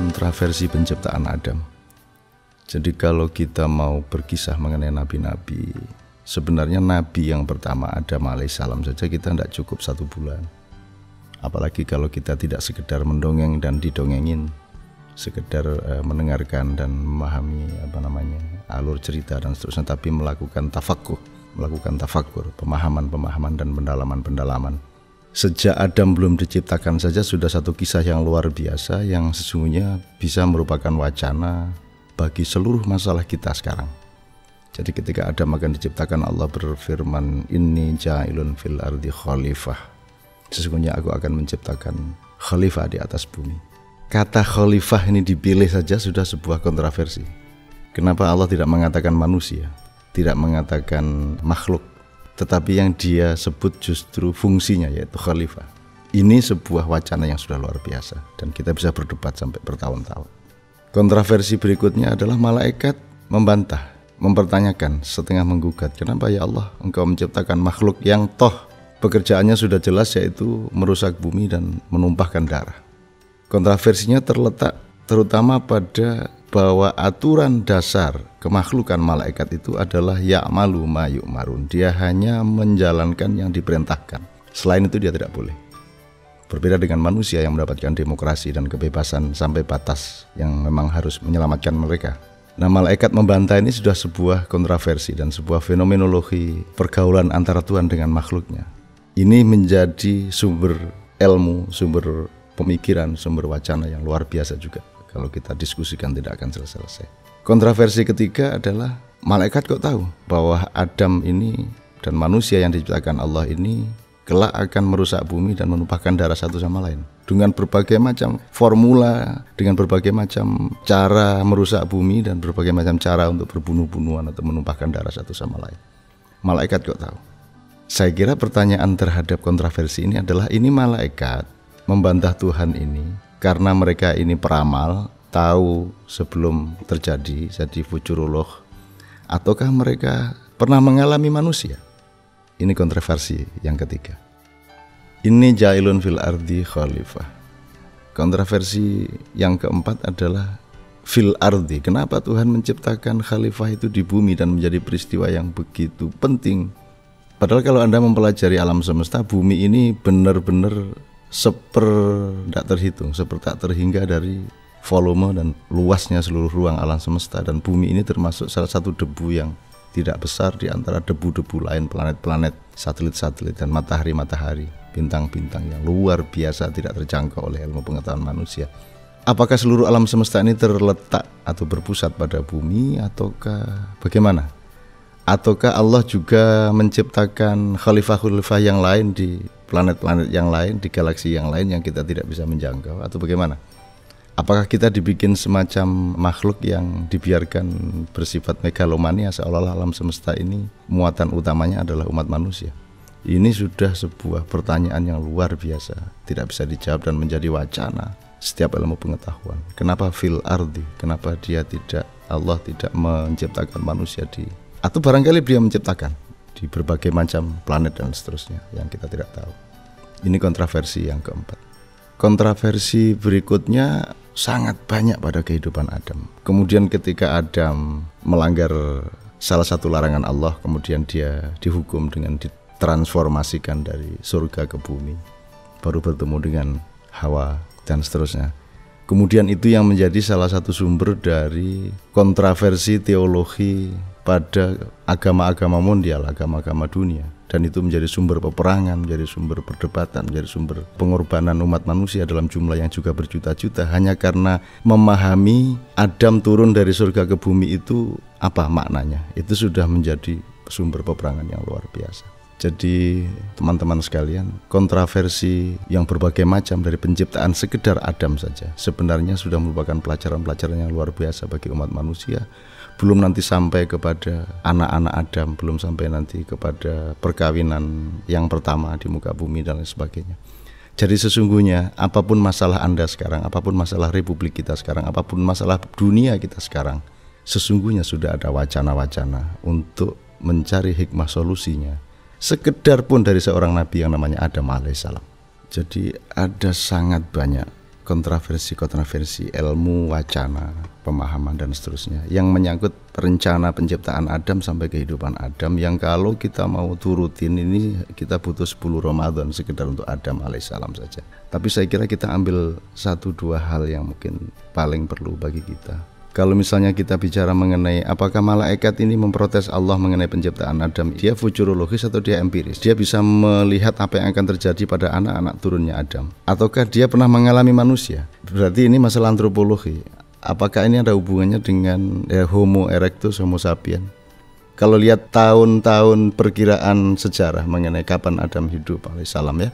kontroversi penciptaan Adam. Jadi kalau kita mau berkisah mengenai nabi-nabi, sebenarnya nabi yang pertama Adam alaihissalam saja kita tidak cukup 1 bulan. Apalagi kalau kita tidak sekedar mendongeng dan didongengin, sekedar mendengarkan dan memahami alur cerita dan seterusnya, tapi melakukan tafakkur, pemahaman dan pendalaman. Sejak Adam belum diciptakan saja sudah satu kisah yang luar biasa yang sesungguhnya bisa merupakan wacana bagi seluruh masalah kita sekarang. Jadi ketika Adam akan diciptakan, Allah berfirman, inni ja'ilun fil ardi khalifah. Sesungguhnya aku akan menciptakan khalifah di atas bumi. Kata khalifah ini dipilih saja sudah sebuah kontroversi. Kenapa Allah tidak mengatakan manusia, tidak mengatakan makhluk, tetapi yang dia sebut justru fungsinya yaitu khalifah. Ini sebuah wacana yang sudah luar biasa dan kita bisa berdebat sampai bertahun-tahun. Kontroversi berikutnya adalah malaikat membantah, mempertanyakan, setengah menggugat, kenapa ya Allah engkau menciptakan makhluk yang toh pekerjaannya sudah jelas yaitu merusak bumi dan menumpahkan darah. Kontroversinya terletak terutama pada bahwa aturan dasar kemakhlukan malaikat itu adalah ya'malu ma yu'marun. Dia hanya menjalankan yang diperintahkan. Selain itu dia tidak boleh. Berbeda dengan manusia yang mendapatkan demokrasi dan kebebasan sampai batas yang memang harus menyelamatkan mereka. Nah, malaikat membantah ini sudah sebuah kontroversi dan sebuah fenomenologi pergaulan antara Tuhan dengan makhluknya. Ini menjadi sumber ilmu, sumber pemikiran, sumber wacana yang luar biasa juga. Kalau kita diskusikan tidak akan selesai. Kontroversi ketiga adalah malaikat kok tahu bahwa Adam ini dan manusia yang diciptakan Allah ini kelak akan merusak bumi dan menumpahkan darah satu sama lain. Dengan berbagai macam formula, dengan berbagai macam cara merusak bumi dan berbagai macam cara untuk berbunuh-bunuhan atau menumpahkan darah satu sama lain. Malaikat kok tahu? Saya kira pertanyaan terhadap kontroversi ini adalah ini malaikat membantah Tuhan ini karena mereka ini peramal, tahu sebelum terjadi, jadi futurolog, ataukah mereka pernah mengalami manusia? Ini kontroversi yang ketiga. Ini ja'ilun fil ardi khalifah. Kontroversi yang keempat adalah fil ardi. Kenapa Tuhan menciptakan khalifah itu di bumi dan menjadi peristiwa yang begitu penting? Padahal kalau Anda mempelajari alam semesta, bumi ini benar-benar tak terhitung, tak terhingga dari volume dan luasnya seluruh ruang alam semesta. Dan bumi ini termasuk salah satu debu yang tidak besar di antara debu-debu lain, planet-planet, satelit-satelit, dan matahari-matahari, bintang-bintang yang luar biasa tidak terjangkau oleh ilmu pengetahuan manusia. Apakah seluruh alam semesta ini terletak atau berpusat pada bumi ataukah bagaimana? Ataukah Allah juga menciptakan khalifah-khalifah yang lain di planet-planet yang lain, di galaksi yang lain yang kita tidak bisa menjangkau atau bagaimana? Apakah kita dibikin semacam makhluk yang dibiarkan bersifat megalomania seolah-olah alam semesta ini muatan utamanya adalah umat manusia? Ini sudah sebuah pertanyaan yang luar biasa, tidak bisa dijawab dan menjadi wacana setiap ilmu pengetahuan. Kenapa fil ardi? Kenapa Allah tidak menciptakan manusia atau barangkali dia menciptakan di berbagai macam planet dan seterusnya yang kita tidak tahu. Ini kontroversi yang keempat. Kontroversi berikutnya sangat banyak pada kehidupan Adam. Kemudian ketika Adam melanggar salah satu larangan Allah, kemudian dia dihukum dengan ditransformasikan dari surga ke bumi, baru bertemu dengan Hawa dan seterusnya. Kemudian itu yang menjadi salah satu sumber dari kontroversi teologi pada agama-agama mondial, agama-agama dunia. Dan itu menjadi sumber peperangan, menjadi sumber perdebatan, menjadi sumber pengorbanan umat manusia dalam jumlah yang juga berjuta-juta. Hanya karena memahami Adam turun dari surga ke bumi itu apa maknanya. Itu sudah menjadi sumber peperangan yang luar biasa. Jadi teman-teman sekalian, kontroversi yang berbagai macam dari penciptaan sekedar Adam saja sebenarnya sudah merupakan pelajaran-pelajaran yang luar biasa bagi umat manusia. Belum nanti sampai kepada anak-anak Adam, belum sampai nanti kepada perkawinan yang pertama di muka bumi dan lain sebagainya. Jadi sesungguhnya apapun masalah Anda sekarang, apapun masalah republik kita sekarang, apapun masalah dunia kita sekarang, sesungguhnya sudah ada wacana-wacana untuk mencari hikmah solusinya. Sekedar pun dari seorang nabi yang namanya Adam alaihissalam. Jadi ada sangat banyak kontroversi ilmu, wacana, pemahaman dan seterusnya yang menyangkut rencana penciptaan Adam sampai kehidupan Adam, yang kalau kita mau turutin ini kita butuh 10 Ramadan sekedar untuk Adam alaihissalam saja. Tapi saya kira kita ambil 1-2 hal yang mungkin paling perlu bagi kita. Kalau misalnya kita bicara mengenai apakah malaikat ini memprotes Allah mengenai penciptaan Adam, dia futurologis atau dia empiris? Dia bisa melihat apa yang akan terjadi pada anak-anak turunnya Adam, ataukah dia pernah mengalami manusia? Berarti ini masalah antropologi. Apakah ini ada hubungannya dengan Homo erectus, Homo sapien? Kalau lihat tahun-tahun perkiraan sejarah mengenai kapan Adam hidup alaihissalam ya,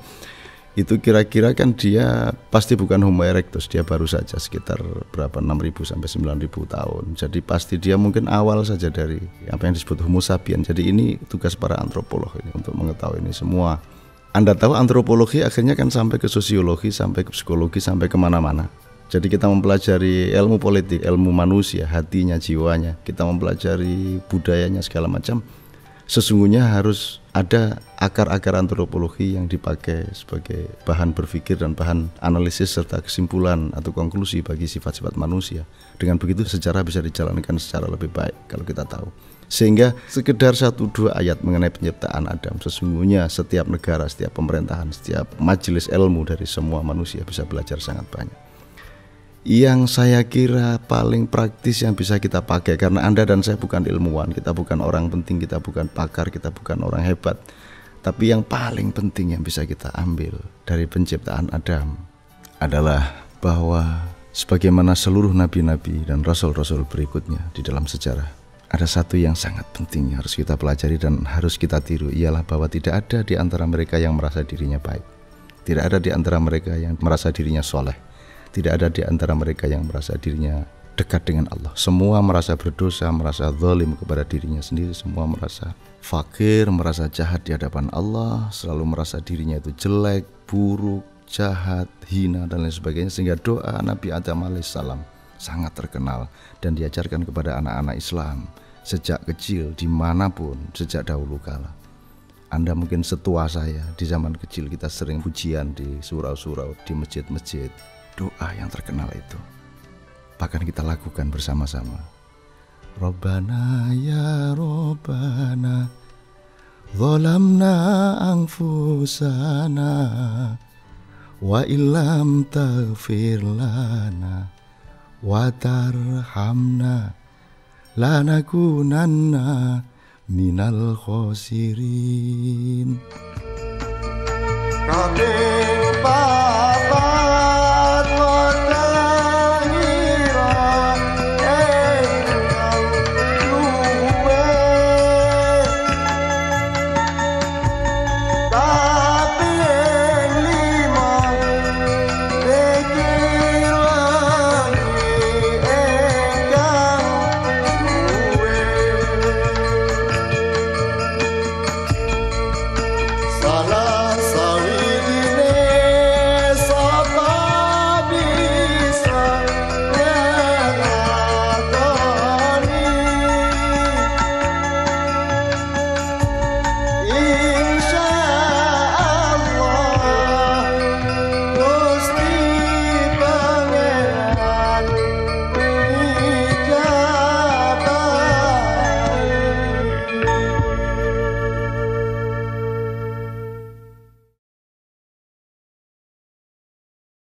itu kira-kira kan dia pasti bukan Homo erectus, dia baru saja sekitar berapa 6.000 sampai 9.000 tahun. Jadi pasti dia mungkin awal saja dari apa yang disebut Homo sapien. Jadi ini tugas para antropolog ini untuk mengetahui ini semua. Anda tahu antropologi akhirnya kan sampai ke sosiologi, sampai ke psikologi, sampai kemana-mana. Jadi kita mempelajari ilmu politik, ilmu manusia, hatinya, jiwanya. Kita mempelajari budayanya segala macam. Sesungguhnya harus ada akar-akar antropologi yang dipakai sebagai bahan berpikir dan bahan analisis serta kesimpulan atau konklusi bagi sifat-sifat manusia. Dengan begitu sejarah bisa dijalankan secara lebih baik kalau kita tahu. Sehingga sekedar 1-2 ayat mengenai penciptaan Adam, sesungguhnya setiap negara, setiap pemerintahan, setiap majelis ilmu dari semua manusia bisa belajar sangat banyak. Yang saya kira paling praktis yang bisa kita pakai, karena Anda dan saya bukan ilmuwan, kita bukan orang penting, kita bukan pakar, kita bukan orang hebat, tapi yang paling penting yang bisa kita ambil dari penciptaan Adam adalah bahwa sebagaimana seluruh nabi-nabi dan rasul-rasul berikutnya di dalam sejarah, ada satu yang sangat penting yang harus kita pelajari dan harus kita tiru, ialah bahwa tidak ada di antara mereka yang merasa dirinya baik, tidak ada di antara mereka yang merasa dirinya soleh, tidak ada di antara mereka yang merasa dirinya dekat dengan Allah. Semua merasa berdosa, merasa zalim kepada dirinya sendiri, semua merasa fakir, merasa jahat di hadapan Allah, selalu merasa dirinya itu jelek, buruk, jahat, hina dan lain sebagainya. Sehingga doa Nabi Adam alaihissalam sangat terkenal dan diajarkan kepada anak-anak Islam sejak kecil, dimanapun, sejak dahulu kala. Anda mungkin setua saya, di zaman kecil kita sering pujian di surau-surau, di masjid-masjid. Doa yang terkenal itu bahkan kita lakukan bersama-sama. Rabbana ya Rabbana zalamna anfusana wa illam taghfir lana wa tarhamna lanakunanna minal khosirin.